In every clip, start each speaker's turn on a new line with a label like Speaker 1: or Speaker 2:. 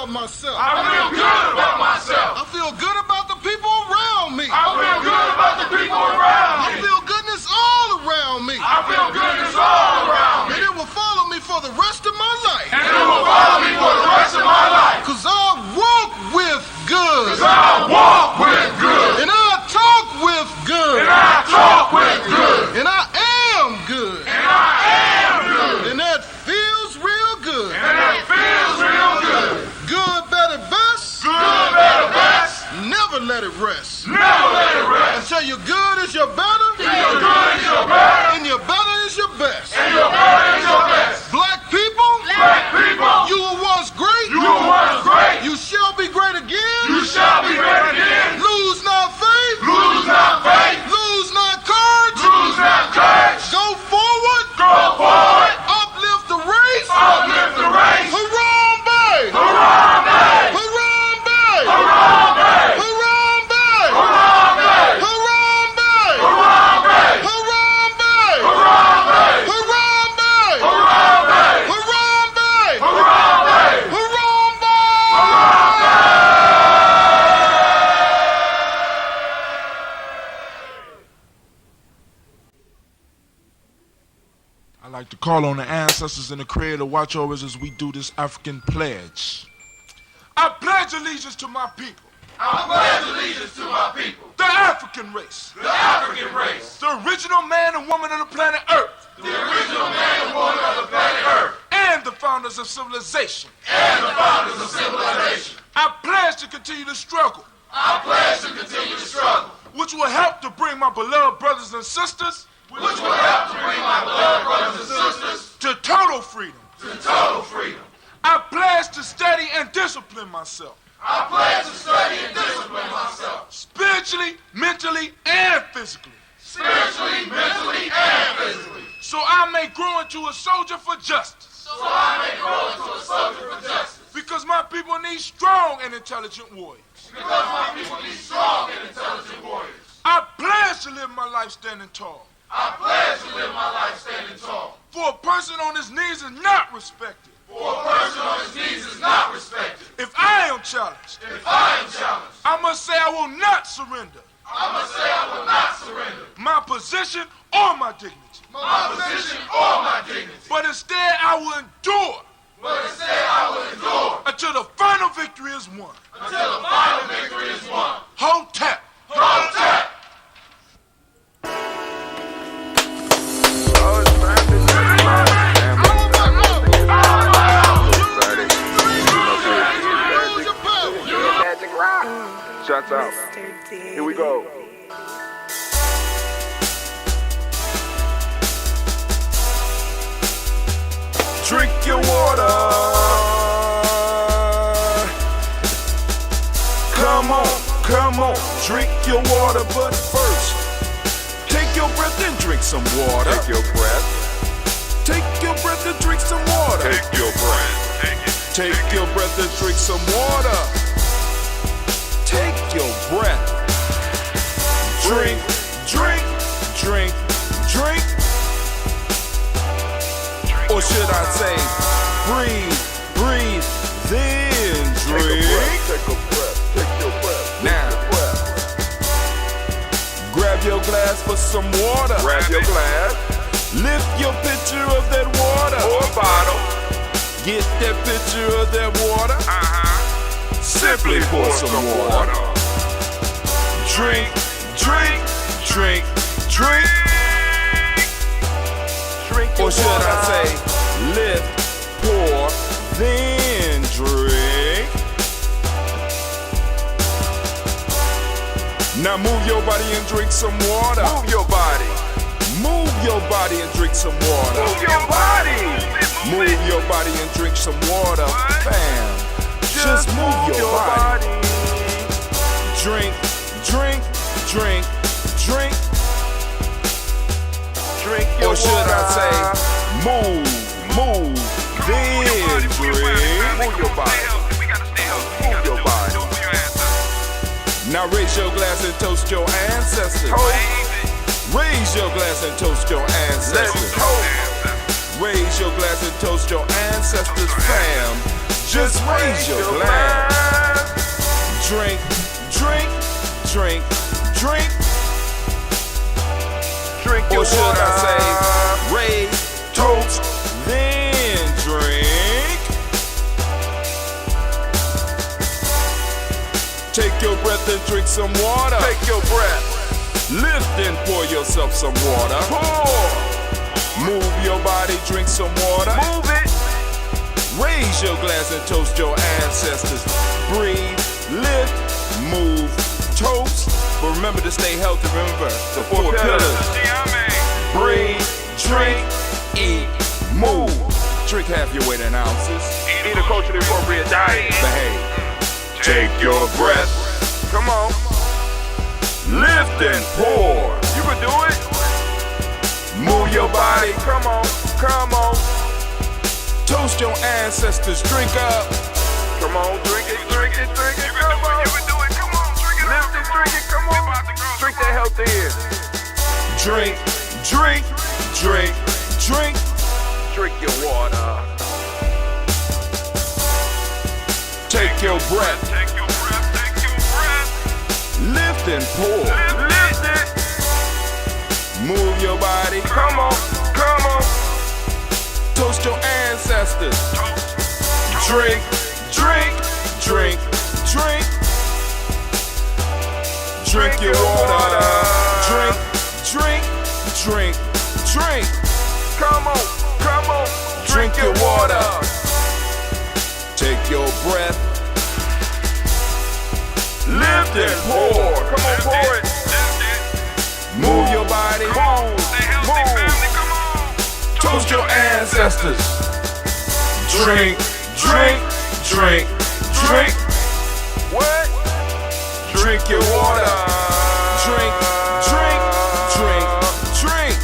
Speaker 1: about myself.
Speaker 2: I feel good about myself.
Speaker 1: I feel good about the people around me.
Speaker 2: I feel good about the people around me.
Speaker 1: I feel goodness all around me.
Speaker 2: I feel goodness all around me.
Speaker 1: And it will follow me for the rest of my life.
Speaker 2: And it will follow me for the rest of my life.
Speaker 1: Cause I walk with good.
Speaker 2: Cause I walk with good.
Speaker 1: And I talk with good.
Speaker 2: And I talk with good.
Speaker 1: And I am good.
Speaker 2: And I am good.
Speaker 1: And that feels real good.
Speaker 2: And that feels real good.
Speaker 1: Good, better, best.
Speaker 2: Good, better, best.
Speaker 1: Never let it rest.
Speaker 2: Never let it rest.
Speaker 1: Until your good is your better.
Speaker 2: Till your good is your better.
Speaker 1: And your better is your best.
Speaker 2: And your better is your best.
Speaker 1: Black people.
Speaker 2: Black people.
Speaker 1: You were once great.
Speaker 2: You were once great.
Speaker 1: You shall be great again.
Speaker 2: You shall be great again.
Speaker 1: Lose not faith.
Speaker 2: Lose not faith.
Speaker 1: Lose not courage.
Speaker 2: Lose not courage.
Speaker 1: Go forward.
Speaker 2: Go forward.
Speaker 1: Uplift the race.
Speaker 2: Uplift the race.
Speaker 1: Harambe.
Speaker 2: Harambe.
Speaker 1: Harambe.
Speaker 2: Harambe.
Speaker 1: Harambe.
Speaker 2: Harambe.
Speaker 1: Harambe.
Speaker 2: Harambe.
Speaker 1: Harambe.
Speaker 2: Harambe.
Speaker 1: Harambe.
Speaker 2: Harambe.
Speaker 1: Harambe.
Speaker 2: Harambe.
Speaker 3: I'd like to call on the ancestors and the Creator to watch over us as we do this African pledge. I pledge allegiance to my people.
Speaker 2: I pledge allegiance to my people.
Speaker 3: The African race.
Speaker 2: The African race.
Speaker 3: The original man and woman of the planet Earth.
Speaker 2: The original man and woman of the planet Earth.
Speaker 3: And the founders of civilization.
Speaker 2: And the founders of civilization.
Speaker 3: I pledge to continue to struggle.
Speaker 2: I pledge to continue to struggle.
Speaker 3: Which will help to bring my beloved brothers and sisters.
Speaker 2: Which will help to bring my beloved brothers and sisters.
Speaker 3: To total freedom.
Speaker 2: To total freedom.
Speaker 3: I pledge to study and discipline myself.
Speaker 2: I pledge to study and discipline myself.
Speaker 3: Spiritually, mentally, and physically.
Speaker 2: Spiritually, mentally, and physically.
Speaker 3: So I may grow into a soldier for justice.
Speaker 2: So I may grow into a soldier for justice.
Speaker 3: Because my people need strong and intelligent warriors.
Speaker 2: Because my people need strong and intelligent warriors.
Speaker 3: I pledge to live my life standing tall.
Speaker 2: I pledge to live my life standing tall.
Speaker 3: For a person on his knees is not respected.
Speaker 2: For a person on his knees is not respected.
Speaker 3: If I am challenged, I must say I will not surrender.
Speaker 2: I must say I will not surrender.
Speaker 3: My position or my dignity.
Speaker 2: My position or my dignity.
Speaker 3: But instead I will endure.
Speaker 2: But instead I will endure.
Speaker 3: Until the final victory is won.
Speaker 2: Until the final victory is won.
Speaker 3: Hold tap.
Speaker 2: Hold tap.
Speaker 4: Shots out. Here we go.
Speaker 3: Drink your water. Come on, drink your water, but first, take your breath and drink some water.
Speaker 4: Take your breath.
Speaker 3: Take your breath and drink some water.
Speaker 4: Take your breath.
Speaker 3: Take your breath and drink some water. Take your breath. Drink, drink, drink, drink. Or should I say, breathe, breathe, then drink.
Speaker 4: Take a breath. Take your breath.
Speaker 3: Now, grab your glass for some water.
Speaker 4: Grab your glass.
Speaker 3: Lift your pitcher of that water.
Speaker 4: Or a bottle.
Speaker 3: Get that pitcher of that water. Simply pour some water. Drink, drink, drink, drink.
Speaker 4: Drink your
Speaker 3: Or should
Speaker 4: water.
Speaker 3: I say, lift, pour, then drink. Now move your body and drink some water.
Speaker 4: Move your body.
Speaker 3: Move your body and drink some water.
Speaker 4: Move your body.
Speaker 3: Move your body and drink some water. Bam. Just move your body. Drink, drink, drink, drink.
Speaker 4: Drink your
Speaker 3: Or should
Speaker 4: water.
Speaker 3: I say, move, then drink.
Speaker 4: Move your body. Move your body.
Speaker 3: Now raise your glass and toast your ancestors. Raise your glass and toast your ancestors.
Speaker 4: Let's go.
Speaker 3: Raise your glass and toast your ancestors, fam. Just raise your glass. Drink, drink, drink, drink.
Speaker 4: Drink your
Speaker 3: Or should
Speaker 4: water.
Speaker 3: I say, raise, toast, then drink. Take your breath and drink some water.
Speaker 4: Take your breath.
Speaker 3: Lift and pour yourself some water.
Speaker 4: Pour.
Speaker 3: Move your body, drink some water.
Speaker 4: Move it.
Speaker 3: Raise your glass and toast your ancestors. Breathe, lift, move, toast. But remember to stay healthy. Remember the four pillars. Breathe, drink, eat, move. Drink half your weight in ounces.
Speaker 4: Eat a culturally appropriate diet.
Speaker 3: Behave. Take your breath.
Speaker 4: Come on.
Speaker 3: Lift and pour.
Speaker 4: You can do it.
Speaker 3: Move your body.
Speaker 4: Come on. Come on.
Speaker 3: Toast your ancestors. Drink up.
Speaker 4: Come on. Drink it. Drink it. Drink it. Come on. You can do it. Come on. Drink it. Lift it. Drink it. Come on. Drink that health in.
Speaker 3: Drink, drink, drink, drink.
Speaker 4: Drink your water.
Speaker 3: Take your breath.
Speaker 4: Take your breath. Take your breath.
Speaker 3: Lift and pour.
Speaker 4: Lift it.
Speaker 3: Move your body.
Speaker 4: Come on. Come on.
Speaker 3: Toast your ancestors. Drink, drink, drink, drink. Drink your water. Drink, drink, drink, drink.
Speaker 4: Come on. Come on.
Speaker 3: Drink your water. Take your breath. Lift and pour.
Speaker 4: Come on. Pour it.
Speaker 3: Move your body.
Speaker 4: Move. Come on.
Speaker 3: Toast your ancestors. Drink, drink, drink, drink.
Speaker 4: What?
Speaker 3: Drink your water. Drink, drink, drink, drink.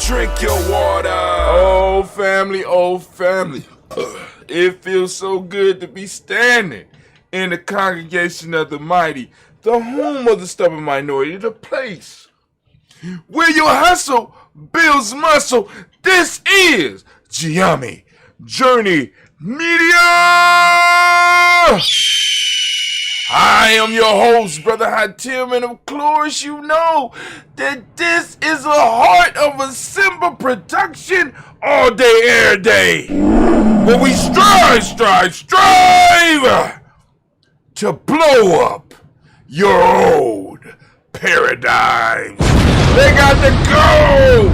Speaker 3: Drink your water. Oh, family, oh, family. It feels so good to be standing in the congregation of the mighty, the home of the stubborn minority, the place where your hustle builds muscle. This is Giami Journey Media. I am your host, Brother Hatim, and of course you know that this is a heart of a Simba production all day, every day. Where we strive to blow up your old paradigms. They got to go!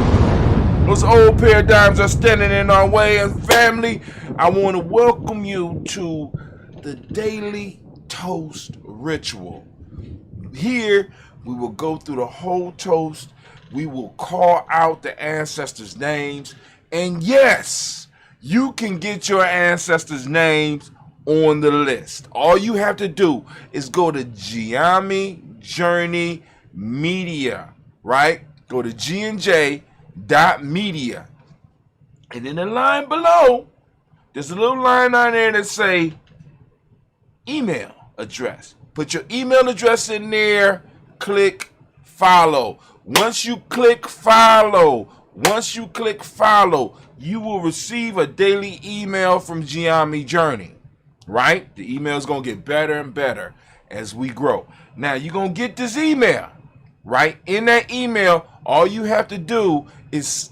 Speaker 3: Those old paradigms are standing in our way, and family, I want to welcome you to the Daily Toast Ritual. Here, we will go through the whole toast. We will call out the ancestors' names. And yes, you can get your ancestors' names on the list. All you have to do is go to Giami Journey Media, right? Go to GNJ.media. And in the line below, there's a little line on there that say email address. Put your email address in there, click follow. Once you click follow, you will receive a daily email from Giami Journey, right? The email is going to get better and better as we grow. Now, you're going to get this email, right? In that email, all you have to do is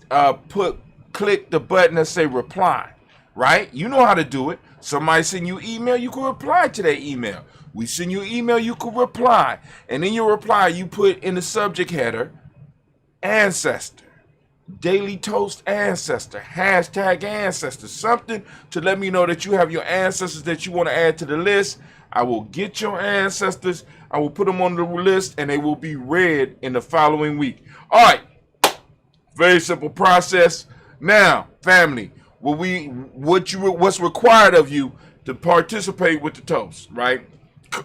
Speaker 3: click the button that say reply, right? You know how to do it. Somebody send you email, you can reply to that email. We send you email, you can reply. And in your reply, you put in the subject header, ancestor, daily toast ancestor, hashtag ancestor, something to let me know that you have your ancestors that you want to add to the list. I will get your ancestors, I will put them on the list, and they will be read in the following week. All right, very simple process. Now, family, what's required of you to participate with the toast, right?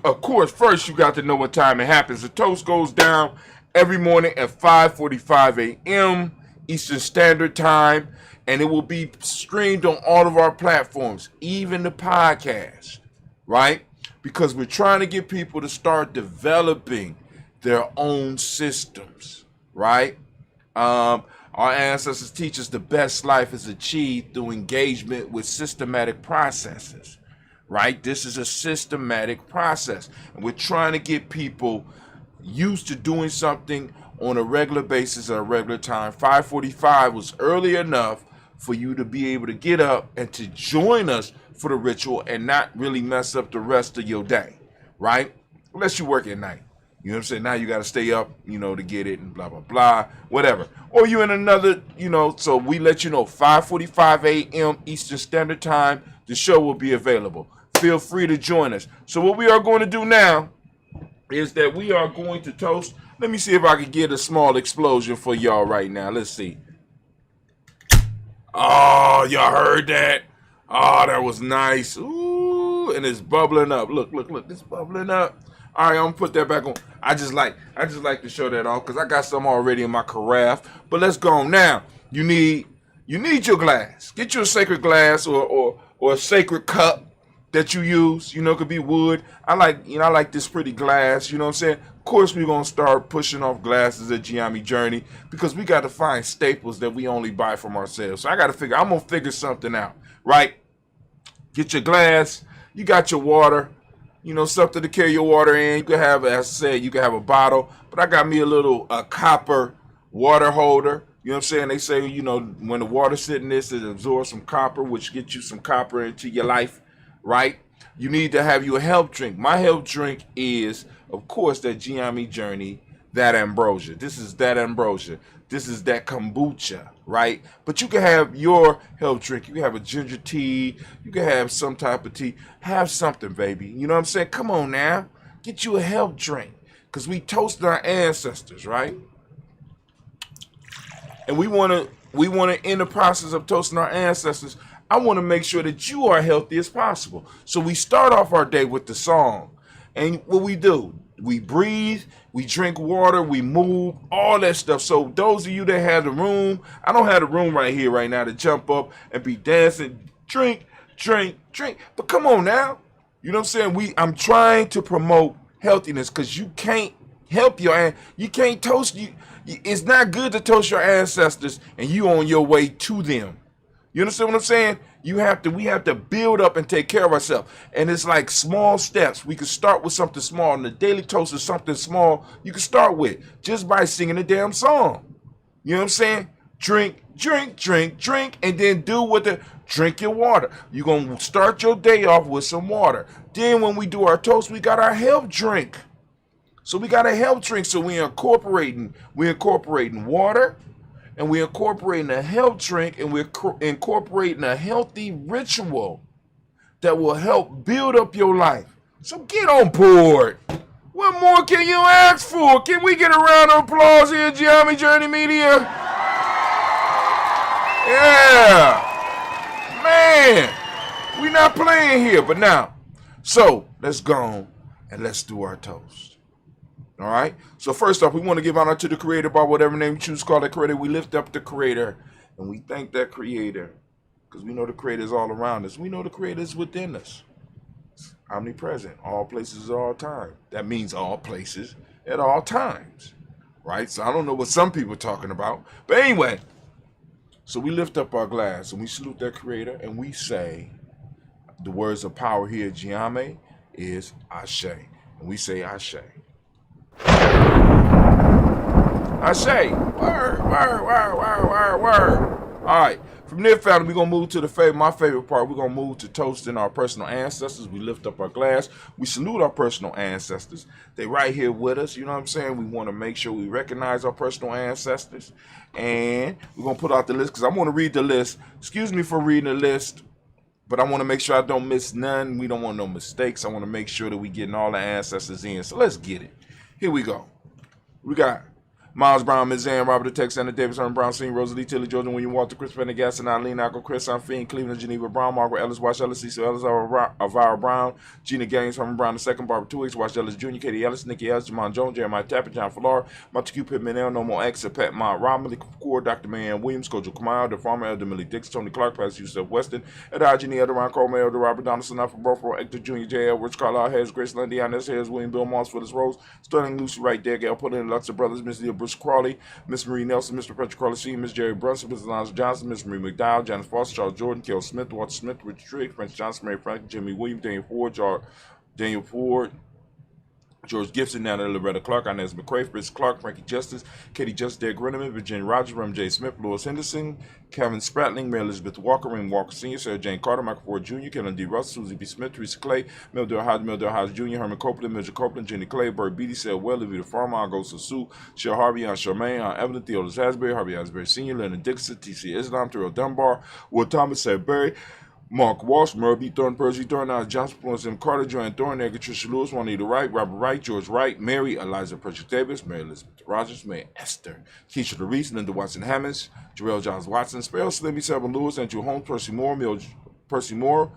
Speaker 3: Of course, first you got to know what time it happens. The toast goes down every morning at 5:45 a.m. Eastern Standard Time, and it will be streamed on all of our platforms, even the podcast, right? Because we're trying to get people to start developing their own systems, right? Our ancestors teach us the best life is achieved through engagement with systematic processes, right? This is a systematic process. And we're trying to get people used to doing something on a regular basis at a regular time. 5:45 was early enough for you to be able to get up and to join us for the ritual and not really mess up the rest of your day, right? Unless you work at night. You know what I'm saying? Now you got to stay up, to get it and blah, blah, blah, whatever. Or you in another, so we let you know 5:45 a.m. Eastern Standard Time, the show will be available. Feel free to join us. So what we are going to do now is that we are going to toast. Let me see if I can get a small explosion for y'all right now. Let's see. Oh, y'all heard that? Oh, that was nice. Ooh, and it's bubbling up. Look, it's bubbling up. All right, I'm gonna put that back on. I just like to show that off because I got some already in my carafe. But let's go on now. You need your glass. Get you a sacred glass or a sacred cup that you use. It could be wood. I like this pretty glass. You know what I'm saying? Of course, we're gonna start pushing off glasses at Giami Journey because we got to find staples that we only buy from ourselves. So I'm gonna figure something out, right? Get your glass. You got your water. Something to carry your water in. You can have, as I said, you can have a bottle. But I got me a copper water holder. You know what I'm saying? They say, when the water's sitting this, it absorbs some copper, which gets you some copper into your life, right? You need to have you a health drink. My health drink is, of course, that Giami Journey, that ambrosia. This is that ambrosia. This is that kombucha, right? But you can have your health drink. You can have a ginger tea. You can have some type of tea. Have something, baby. You know what I'm saying? Come on now. Get you a health drink. Because we toasted our ancestors, right? And we want to, in the process of toasting our ancestors, I want to make sure that you are healthy as possible. So we start off our day with the song. And what we do, we breathe, we drink water, we move, all that stuff. So those of you that have the room, I don't have the room right here right now to jump up and be dancing, drink. But come on now. You know what I'm saying? I'm trying to promote healthiness because you can't help you can't toast. It's not good to toast your ancestors and you on your way to them. You understand what I'm saying? We have to build up and take care of ourselves. And it's like small steps. We can start with something small. And the daily toast is something small you can start with just by singing a damn song. You know what I'm saying? Drink, and then drink your water. You're going to start your day off with some water. Then when we do our toast, we got our health drink. So we got a health drink. So we're incorporating water. And we're incorporating a health drink, and we're incorporating a healthy ritual that will help build up your life. So get on board. What more can you ask for? Can we get a round of applause here at Giami Journey Media? Yeah. Man, we're not playing here, but now. So let's go on and let's do our toast. All right. So first off, we want to give honor to the Creator by whatever name you choose to call that Creator. We lift up the Creator and we thank that Creator because we know the Creator is all around us. We know the Creator is within us. Omnipresent, all places at all time. That means all places at all times, right? So I don't know what some people are talking about, but anyway. So we lift up our glass and we salute that Creator and we say the words of power here at Giami is Ashe, and we say Ashe. I say, word. All right, from there, family, we're going to move to my favorite part. We're going to move to toasting our personal ancestors. We lift up our glass. We salute our personal ancestors. They right here with us. You know what I'm saying? We want to make sure we recognize our personal ancestors. And we're going to put out the list because I want to read the list. Excuse me for reading the list, but I want to make sure I don't miss none. We don't want no mistakes. I want to make sure that we getting all the ancestors in. So let's get it. Here we go. We got Miles Brown, Ms. Ann, Robert the Texander, Davis, Herman Brown, Senior, Rosalie, Tilly, Jordan, William Walter, Chris Pendergast, and Eileen, Alco, Chris, Fiend, Cleveland, Geneva Brown, Margaret Ellis, Wash Ellis, Cecil Ellis, Elvira Brown, Gina Gaines, Herman Brown II, Barbara Two Wash Ellis Jr., Katie Ellis, Nikki Ellis, Jamon Jones, Jeremiah Tapper, John Fallar, Montague Pittman, No More X, Pat Mott, Rob Millie Kapoor, Dr. Marianne Williams, Kojo Kamal, The Farmer, Elder Millie Dix, Tony Clark, Pastor Yusef Weston, Ed Jenny, Elder Ron Coleman, Elder Robert Donaldson, Alfred Burford, Hector Jr., J.L. Rich Carlisle, Harris, Grace Lundy, Inez Harris, William Bill Moss, Phyllis Rose, Sterling Lucy, Right there, Gail Pullin, Luxor Brothers, Missy Bruce Crawley, Miss Marie Nelson, Mr. Patrick Crawley Sr., Miss Jerry Brunson, Mrs. Alonzo Johnson, Miss Marie McDowell, Janice Foster, Charles Jordan, Kel Smith, Walter Smith, Richard Trigg, French Johnson, Mary Frank, Jimmy Williams, Daniel Ford, George Gibson, Nana Loretta Clark, Inez McCray, Chris Clark, Frankie Justice, Katie Justice, Derek Renneman, Virginia Rogers, Ram J. Smith, Louis Henderson, Kevin Spratling, Mary Elizabeth Walker, Raymond Walker Sr., Sarah Jane Carter, Michael Ford Jr., Kellen D. Russell, Susie B. Smith, Teresa Clay, Mildred Hodge Jr., Herman Copeland, Mildred Copeland, Jenny Clay, Burt Beatty, Sel Well, Levita Farmer, Augusta Sue, Shell Harvey, Aunt Charmaine, Aunt Evelyn, Theodore Asbury, Harvey Asbury Sr., Leonard Dixon, T.C. Islam, Terrell Dunbar, Will Thomas, Sudbury, Mark Walsh, Merle B. Thornton, Percy Thornton, Al Johnson, Florence M. Carter, Joanne Thornton, Edgar Tricia Lewis, Juanita Wright, Robert Wright, George Wright, Mary, Eliza Pritchard Davis, Mary Elizabeth Rogers, Mary Esther, Keisha DeReese, Linda Watson Hammonds, Jarrell Johns Watson, Sparrow, Slimmy, Selma Lewis, Andrew Holmes, Percy Moore,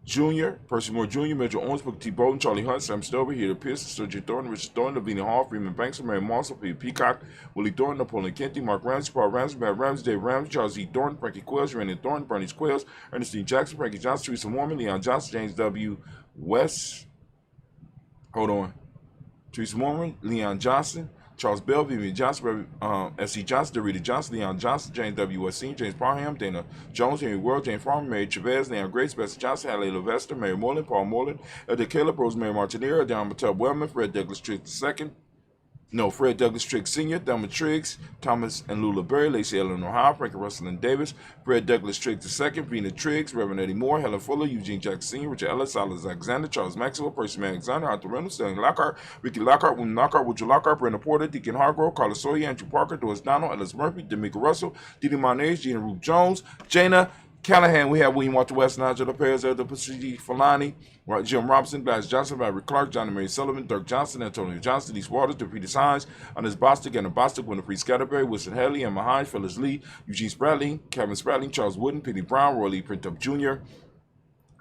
Speaker 3: Jr., Mitchell Owens, Booker T. Bolden, Charlie Hunt, Sam Stover, Heather Pearson, Sergio Thornton, Richard Thornton, Lavina Hall, Freeman Banks, Mary Marshall, Peter Peacock, Willie Thornton, Napoleon Kenty, Mark Ramsey, Paul Ramsey, Matt Ramsey, Dave Ramsey, Charles E. Thornton, Frankie Quills, Randy Thornton, Bernice Quills, Ernestine Jackson, Frankie Johnson, Teresa Mormon, Leon Johnson, James W. West, Teresa Mormon, Leon Johnson, Charles Bell, Vivian Johnson, S.C. Johnson, Dorita Johnson, Leon Johnson, James W. Westin, James Parham, Dana Jones, Henry World, James Farmer, Mary Chavez, Leon Grace, Bessie Johnson, Hallie Levester, Mary Moreland, Paul Moreland, Elder Caleb, Rosemary Martinera, Don Mattel Wellman, Fred Douglas Triggs Sr., Thelma Triggs, Thomas and Lula Berry, Lacey Ellen Ohio, Frankie Russell and Davis, Fred Douglas Triggs II, Vina Triggs, Reverend Eddie Moore, Helen Fuller, Eugene Jackson Sr., Richard Ellis, Silas Alexander, Charles Maxwell, Percy Man Alexander, Arthur Reynolds, Sterling Lockhart, Ricky Lockhart, William Lockhart, Woodrow Lockhart, Brenda Porter, Deacon Hargrove, Carlos Sawyer, Andrew Parker, Doris Donald, Ellis Murphy, D'Amica Russell, Didi Monez, Gina Ruth Jones, Jana Callahan, we have William Walter West, Nigel Lopez, Elder Pacici Falani, Jim Robinson, Glass Johnson, Barry Clark, John and Mary Sullivan, Dirk Johnson, Antonio Johnson, Denise Waters, DePretis Hines, Anders Bostic, Anna Bostic, Winifred Scatterberry, Wilson Haley, Emma Hines, Phyllis Lee, Eugene Spratling, Kevin Spratling, Charles Wooden, Penny Brown, Roy Lee Printup Jr.,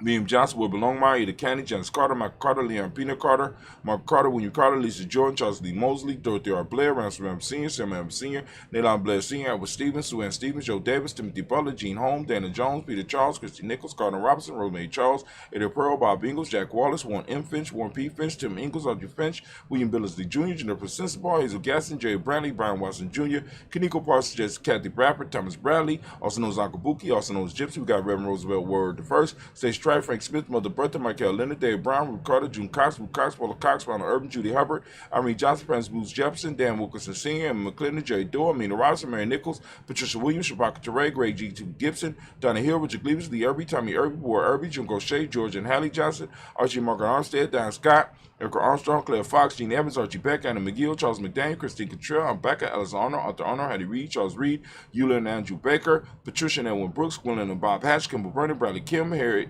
Speaker 3: William Johnson, Wilbur Longmire, Ada Candy, Janice Carter, Michael Carter, Leon Pina Carter, Mark Carter, William Carter, Lisa Jordan, Charles Lee Mosley, Dorothy R. Blair, Ransom M. Sr., Sam M. Sr., Nalon Blair Sr., Edward Stevens, Sue Ann Stevens, Joe Davis, Timothy Butler, Gene Holmes, Dana Jones, Peter Charles, Christy Nichols, Gardner Robinson, Rosemary Charles, Eddie Pearl, Bob Ingles, Jack Wallace, Warren M. Finch, Warren P. Finch, Tim Ingles, Audrey Finch, William Billingsley Jr., Jennifer Sensabaugh, Hazel Gaston, Jerry Brantley, Brian Watson Jr., Kaneko Parsons, Jessica Kathy Bradford, Thomas Bradley, also known as Uncle Buki, also known as Gypsy. We got Reverend Roosevelt Word the First, Stage Stripe, Frank Smith, Mother Bertha, Michael Leonard, Dave Brown, Ruth Carter, June Cox, Ruth Cox, Paula Cox, Ronald Urban, Judy Hubbard, Irene Johnson, Francis Booth Jefferson, Dan Wilkerson Sr., Emma McClendon, Jerry Doyle, Mina Robinson, Mary Nichols, Patricia Williams, Shabaka Teray, Greg G. T. Gibson, Donna Hill, Richard Cleavers, Lee Irby, Tommy Irby, Boy Irby, Jim Gaucher, George and Hallie Johnson, Archie Margaret Armstead, Diane Scott, Erica Armstrong, Claire Fox, Gene Evans, Archie Beck, Anna McGill, Charles McDaniel, Christine Cottrell, Becca, Alice Arnold, Arthur Arnold, Hattie Reed, Charles Reed, Eula and Andrew Baker, Patricia and Edwin Brooks, Gwendolyn and Bob Hatch, Kimball Brennan, Bradley Kim, Harry,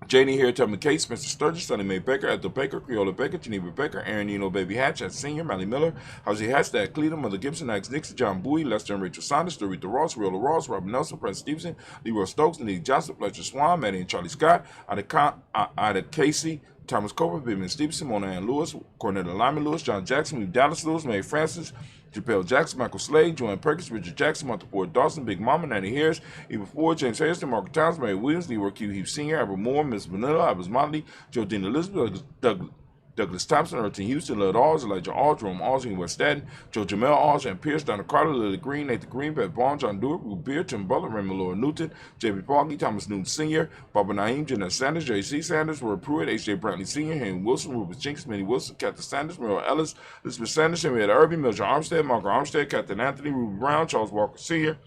Speaker 3: Janie here, Tubman Case, Spencer Sturgis, Sonny Mae Baker, Ethel Baker, Creola Baker, Geneva Baker, Aaron Nino Baby Hatch, as Senior, Mally Miller, Hosey Hatch, Dad Cleveland, Mother Gibson, Max Nixon, John Bowie, Lester and Rachel Saunders, Dorita Ross, Riola Ross, Robin Nelson, Prince Stevenson, Leroy Stokes, Nene Johnson, Fletcher Swan, Maddie and Charlie Scott, Ida Casey, Thomas Cooper, Vivian Stevenson, Mona Ann Lewis, Cornetta Lyman Lewis, John Jackson, Lee Dallas Lewis, Mary Francis, Japel Jackson, Michael Slade, Joanne Perkins, Richard Jackson, Martha Ford Dawson, Big Mama, Nanny Harris, Eva Ford, James Harrison, Margaret Towns, Mary Williams, Leroy Q. Heath Sr., Albert Moore, Miss Vanilla, Albert Motley, Joe Dean Elizabeth, Douglas Thompson, Ertin Houston, Lud Alls, Elijah Alls, Jerome Alls, West Staten, Joe Jamel Alls, Jan Pierce, Donna Carter, Lily Green, Nathan Green, Beth Bond, John Dewar, Ruth Beard, Tim Butler, Raymond Laura Newton, J.B. Foggy, Thomas Newton Sr., Barbara Naeem, Jeanette Sanders, J.C. Sanders, Roy Pruitt, H.J. Brantley Sr., Henry Wilson, Rufus Jinks, Minnie Wilson, Catherine Sanders, Merle Ellis, Elizabeth Sanders, Henrietta Irby, Mildred Armstead, Margaret Armstead, Captain Anthony, Ruby Brown, Charles Walker Sr.,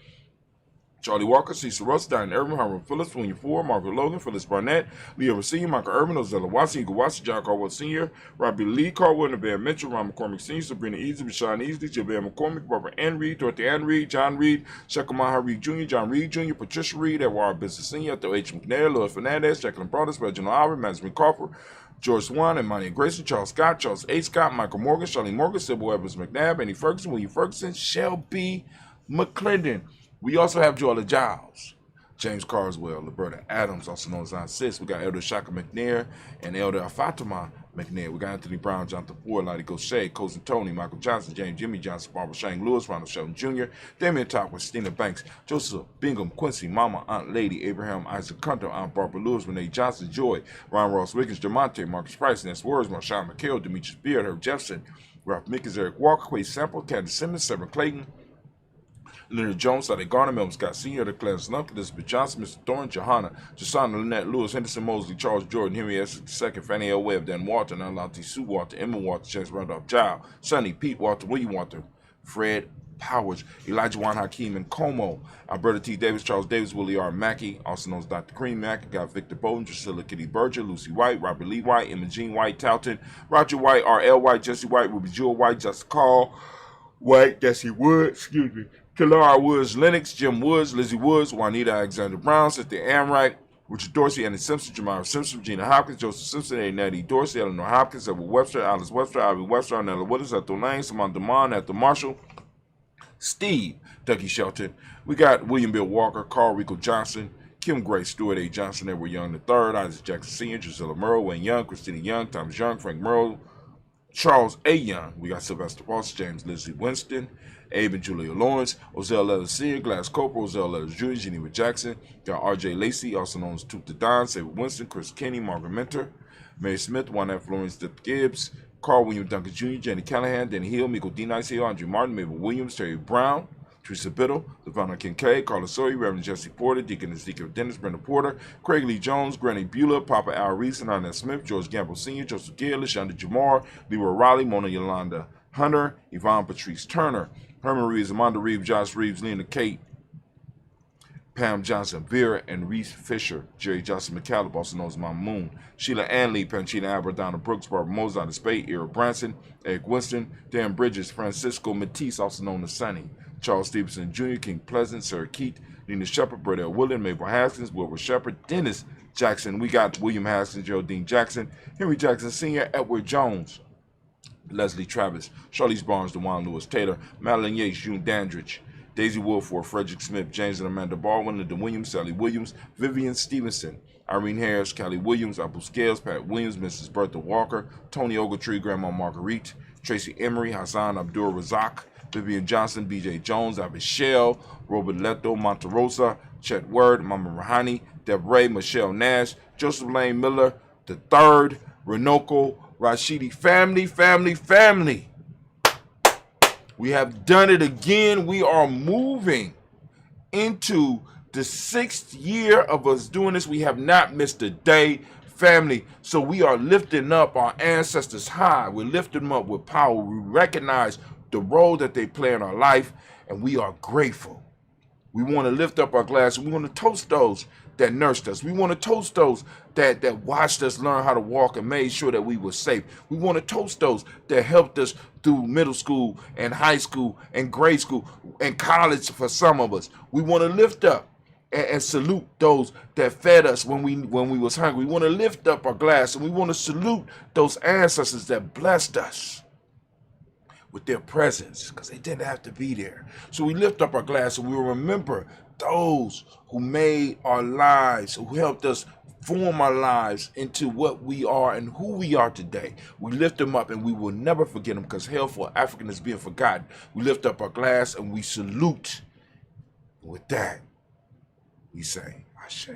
Speaker 3: Charlie Walker, Cecil Russ, Diane Irvin, Harvard Phillips, William Ford, Margaret Logan, Phyllis Barnett, Leo Sr., Michael Irvin, Ozella Watson, Eagle Watson, John Caldwell Sr., Robbie Lee, Caldwell, Nevaeh Mitchell, Ron McCormick Sr., Sabrina Easy, Rashawn Easley, Javale McCormick, Barbara Ann Reed, Dorothy Ann Reed, John Reed, Shekamaha Reed Jr., John Reed Jr., Patricia Reed, Edward Business Sr., Ethel H. McNair, Louis Fernandez, Jacqueline Brothers, Reginald Albert, Madison Crawford, George Swan, Imani Grayson, Charles Scott, Charles A. Scott, Michael Morgan, Charlie Morgan, Sybil Evans McNabb, Annie Ferguson, William Ferguson, Shelby McClendon. We also have Joella Giles, James Carswell, Roberta Adams, also known as Aunt Sis. We got Elder Shaka McNair and Elder Fatima McNair. We got Anthony Brown, Jonathan Ford, Lottie Gaucher, Cousin Tony, Michael Johnson, James Jimmy Johnson, Barbara Shane Lewis, Ronald Shelton Jr., Damian Top, Christina Banks, Joseph Bingham, Quincy, Mama, Aunt Lady, Abraham Isaac Hunter, Aunt Barbara Lewis, Renee Johnson, Joy, Ron Ross Wiggins, Jamonte, Marcus Price, Ness Words, Marshawn McHale, Demetrius Beard, Herb Jefferson, Ralph Mickens, Eric Walker, Quay Sample, Candace Simmons, Severn Clayton, Leonard Jones, Sade Garner, Melvin Scott Sr., the Clarence Lump, Elizabeth Johnson, Mr. Thorne, Johanna, Jasana, Lynette Lewis, Henderson Mosley, Charles Jordan, Henry S. II, Fannie L. Webb, Dan Walter, Nalante Sue Walter, Emma Walter, James Randolph Child, Sonny, Pete Walter, William Walter, Fred Powers, Elijah Juan Hakeem, and Como, Alberta T. Davis, Charles Davis, Willie R. Mackey, also known as Dr. Cream Mackey, got Victor Bowden, Drusilla Kitty Berger, Lucy White, Robert Lee White, Emma Jean White, Talton, Roger White, R.L. White, Jesse White, Ruby Jewel White, Justin Call White, Jesse Wood, Kilara Woods, Lennox, Jim Woods, Lizzie Woods, Juanita Alexander Brown, Sister Amright, Richard Dorsey, Andy Simpson, Jamara Simpson, Regina Hopkins, Joseph Simpson, A. Natty Dorsey, Eleanor Hopkins, Edward Webster, Alice Webster, Ivy Webster, Arnella Willis, Ethel Lane, Simon Demond, Ethel Marshall, Steve, Dougie Shelton. We got William Bill Walker, Carl Rico Johnson, Kim Gray, Stuart A. Johnson, Edward Young III, Isaac Jackson Sr., Drusilla Murrow, Wayne Young, Christina Young, Thomas Young, Frank Murrow, Charles A. Young. We got Sylvester Ross, James Lizzie Winston, Abe and Julia Lawrence, Ozell Letters Sr., Glass Cooper, Ozell Letters Jr., Geneva Jackson, got R.J. Lacey, also known as Tooth the Don, Saber Winston, Chris Kenny, Margaret Mentor, Mary Smith, Juan F. Lawrence, Dip Gibbs, Carl William Duncan Jr., Jenny Callahan, Danny Hill, Miko D. Nice Hill, Andrew Martin, Mabel Williams, Terry Brown, Teresa Biddle, Levana Kincaid, Carla Sawyer, Reverend Jesse Porter, Deacon Ezekiel Dennis, Brenda Porter, Craig Lee Jones, Granny Beulah, Papa Al Reese, and Arnett Smith, George Gamble Sr., Joseph Gill, Lashonda Jamar, Leroy Riley, Mona Yolanda Hunter, Yvonne Patrice Turner, Herman Reeves, Amanda Reeves, Josh Reeves, Lena Kate, Pam Johnson, Vera and Reese Fisher, Jerry Johnson McCallum, also known as Mama Moon, Sheila Anley, Panchina Albert, Donna Brooks, Barbara Mozart, Spade, Ira Branson, Eric Winston, Dan Bridges, Francisco Matisse, also known as Sonny, Charles Stevenson Jr., King Pleasant, Sarah Keat, Nina Shepard, Brett L. William, Mabel Haskins, Wilbur Shepard, Dennis Jackson. We got William Haskins, Geraldine Jackson, Henry Jackson Sr., Edward Jones, Leslie Travis, Charlize Barnes, DeJuan Lewis Taylor, Madeline Yates, June Dandridge, Daisy Wilford, Frederick Smith, James and Amanda Baldwin, Linda Williams, Sally Williams, Vivian Stevenson, Irene Harris, Callie Williams, Abu Scales, Pat Williams, Mrs. Bertha Walker, Tony Ogletree, Grandma Marguerite, Tracy Emery, Hassan Abdul Razak, Vivian Johnson, B.J. Jones, Abishel, Robert Leto, Monterosa, Chet Word, Mama Rahani, Deb Ray, Michelle Nash, Joseph Lane Miller, the third, Renoko, Rashidi, family. We have done it again. We are moving into the 6th year of us doing this. We have not missed a day, family. So we are lifting up our ancestors high. We're lifting them up with power. We recognize the role that they play in our life, and we are grateful. We want to lift up our glass, and we want to toast those that nursed us. We want to toast those that watched us learn how to walk and made sure that we were safe. We want to toast those that helped us through middle school and high school and grade school and college for some of us. We want to lift up and salute those that fed us when we was hungry. We want to lift up our glass, and we want to salute those ancestors that blessed us with their presence, because they didn't have to be there. So we lift up our glass, and we will remember those who made our lives, who helped us form our lives into what we are and who we are today. We lift them up, and we will never forget them, because hell for African is being forgotten. We lift up our glass, and we salute. With that, we say, Ashe.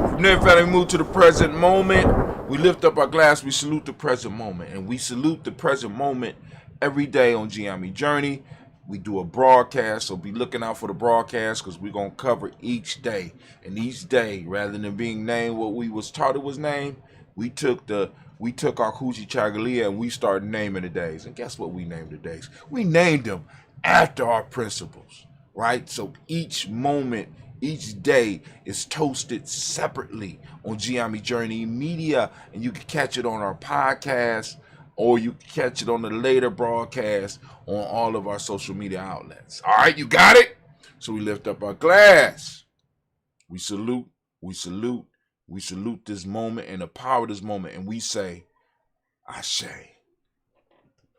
Speaker 3: From there, family, we move to the present moment. We lift up our glass, we salute the present moment. And we salute the present moment every day on Giami Journey. We do a broadcast, so be looking out for the broadcast, because we're going to cover each day. And each day, rather than being named what we was taught it was named, we took our Kuji Chagalia and we started naming the days. And guess what we named the days? We named them after our principles, right? So each moment, each day is toasted separately on Giami Journey Media, and you can catch it on our podcast, or you can catch it on the later broadcast on all of our social media outlets. All right, you got it? So we lift up our glass. We salute this moment and the power of this moment, and we say, Ashe.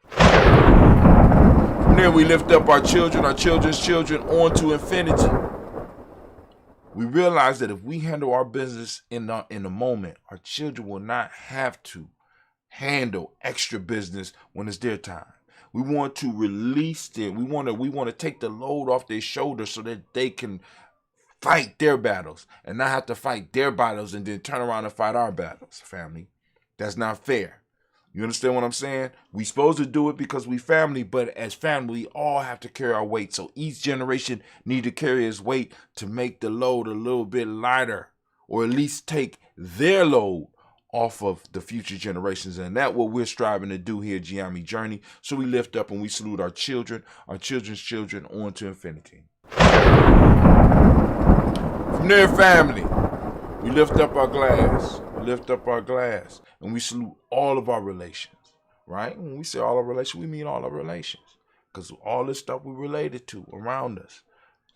Speaker 3: From there, we lift up our children, our children's children, on to infinity. We realize that if we handle our business in the moment, our children will not have to handle extra business when it's their time. We want to release them. We want to take the load off their shoulders so that they can fight their battles and not have to fight their battles and then turn around and fight our battles, family. That's not fair. You understand what I'm saying? We supposed to do it because we family, but as family, we all have to carry our weight. So each generation need to carry its weight to make the load a little bit lighter, or at least take their load off of the future generations. And that's what we're striving to do here at GIAMI Journey. So we lift up and we salute our children, our children's children, on to infinity. From there, family, we lift up our glass. We lift up our glass and we salute all of our relations, right? When we say all our relations, we mean all our relations, because all this stuff we related to around us,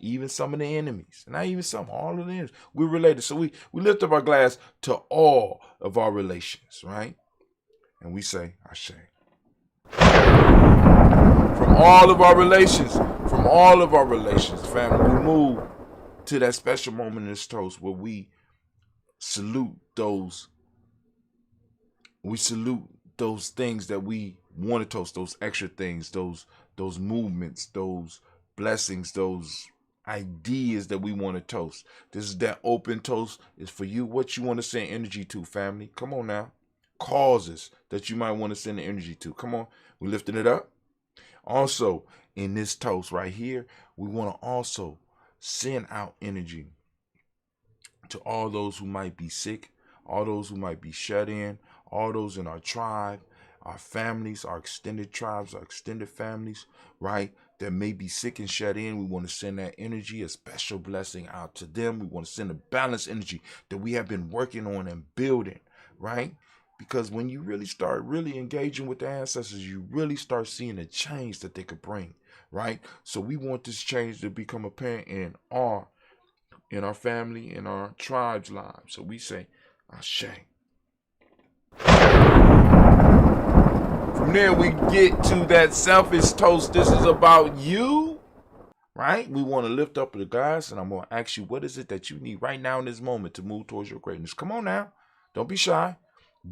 Speaker 3: even some of the enemies, not even some, all of the enemies, we're related. So we lift up our glass to all of our relations, right? And we say, Ashe. From all of our relations, family, we move to that special moment in this toast where we salute those things that we want to toast, those extra things, those movements, those blessings, those ideas that we want to toast. This is that open toast. Is for you, what you want to send energy to, family. Come on now. Causes that you might want to send the energy to. Come on. We lifting it up. Also, in this toast right here, we want to also send out energy to all those who might be sick, all those who might be shut in, all those in our tribe, our families, our extended tribes, our extended families, right, that may be sick and shut in. We want to send that energy, a special blessing out to them. We want to send a balanced energy that we have been working on and building, right? Because when you really start engaging with the ancestors, you really start seeing the change that they could bring, right? So we want this change to become apparent in our family, in our tribe's lives. So we say, Ashe. From there, we get to that selfish toast. This is about you, right? We want to lift up the glass, and I'm going to ask you, what is it that you need right now in this moment to move towards your greatness? Come on now. Don't be shy.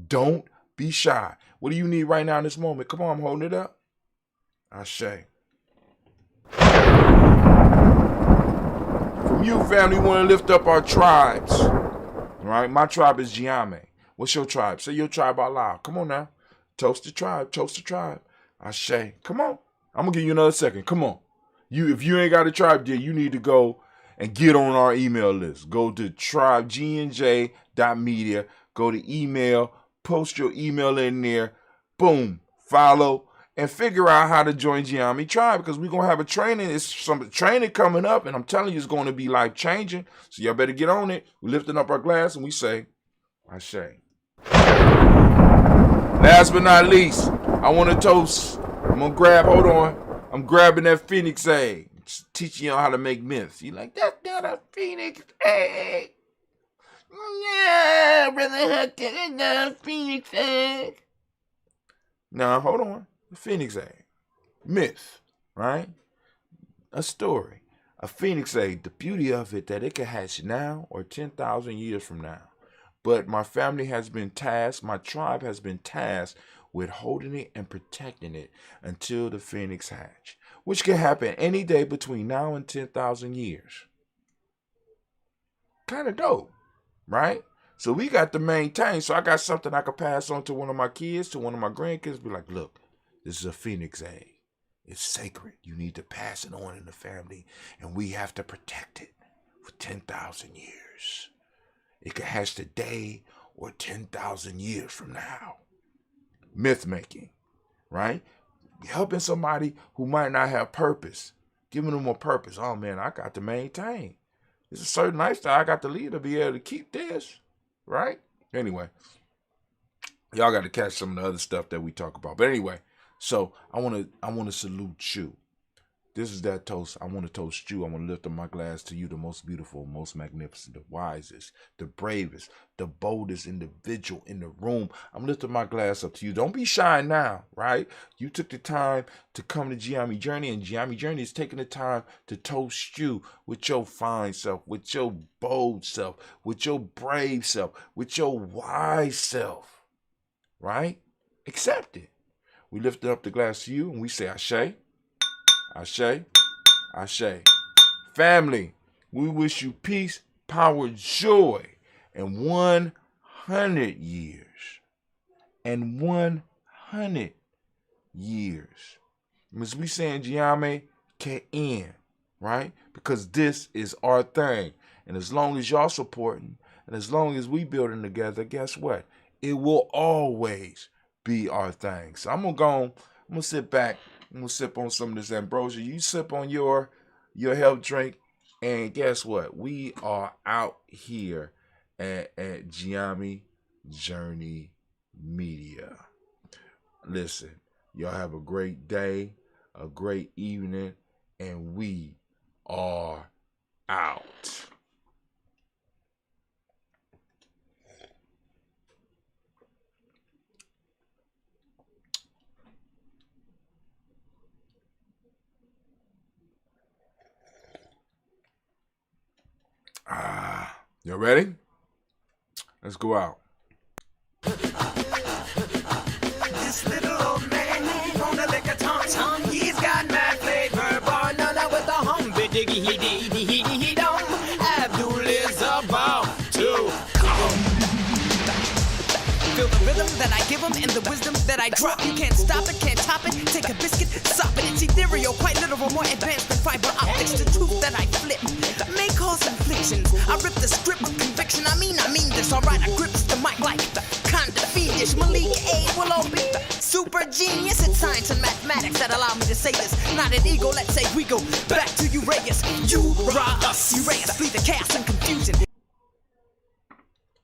Speaker 3: Don't be shy. What do you need right now in this moment? Come on, I'm holding it up. Ashe. From you, family, we want to lift up our tribes. All right? My tribe is GIAMI. What's your tribe? Say your tribe out loud. Come on now. Toast the tribe. Toast the tribe. Ashe. Come on. I'm going to give you another second. Come on. If you ain't got a tribe yet, you need to go and get on our email list. Go to tribegnj.media. Go to email. Post your email in there. Boom. Follow. And figure out how to join GIAMI Tribe, because we're going to have a training. It's some training coming up, and I'm telling you, it's going to be life-changing. So y'all better get on it. We're lifting up our glass, and we say, Ashe. Last but not least, I want to toast. I'm grabbing that phoenix egg. Just teaching y'all how to make myths. You like, that's not a phoenix egg. Yeah, Brother Hunter, that's not a phoenix egg. Now, hold on. The phoenix egg. Myth, right? A story. A phoenix egg, the beauty of it, that it can hatch now or 10,000 years from now. But my family has been tasked, my tribe has been tasked with holding it and protecting it until the phoenix hatch, which can happen any day between now and 10,000 years. Kind of dope, right? So we got to maintain. So I got something I could pass on to one of my kids, to one of my grandkids. Be like, look, this is a phoenix egg. It's sacred. You need to pass it on in the family, and we have to protect it for 10,000 years. It could hatch today or 10,000 years from now. Myth making, right? Helping somebody who might not have purpose. Giving them a purpose. Oh, man, I got to maintain. There's a certain lifestyle I got to lead to be able to keep this, right? Anyway, y'all got to catch some of the other stuff that we talk about. But anyway, so I want to salute you. This is that toast. I want to toast you. I want to lift up my glass to you, the most beautiful, most magnificent, the wisest, the bravest, the boldest individual in the room. I'm lifting my glass up to you. Don't be shy now, right? You took the time to come to Gianni Journey, and Gianni Journey is taking the time to toast you with your fine self, with your bold self, with your brave self, with your wise self, right? Accept it. We lift up the glass to you, and we say, Ashe. Ashe, Ashe. Family, we wish you peace, power, joy, and 100 years. And 100 years. As we say in Giame, KN, right? Because this is our thing. And as long as y'all supporting, and as long as we building together, guess what? It will always be our thing. So I'm gonna sit back. I'm gonna sip on some of this ambrosia. You sip on your health drink, and guess what? We are out here at Gianni Journey Media. Listen, y'all have a great day, a great evening, and we are out. You ready? Let's go out.
Speaker 5: This little old man on the liquor tom, he's got mad flavor, banana with a humby diggy he dum. Abdul is about to come. Feel the rhythm that I give him and the wisdom that I drop. You can't stop it, can't top it. Take a biscuit, sop it. It's ethereal, quite literal, more advanced than fiber optics. The truth that I flip may cause inflictions. I rip the script with conviction. I mean this. Alright, I grip the mic like the kinda fiendish. Malik A will all be super genius. It's science and mathematics that allow me to say this. Not an ego, let's say we go back to Uraeus. You raw us, erase, flee the chaos and confusion.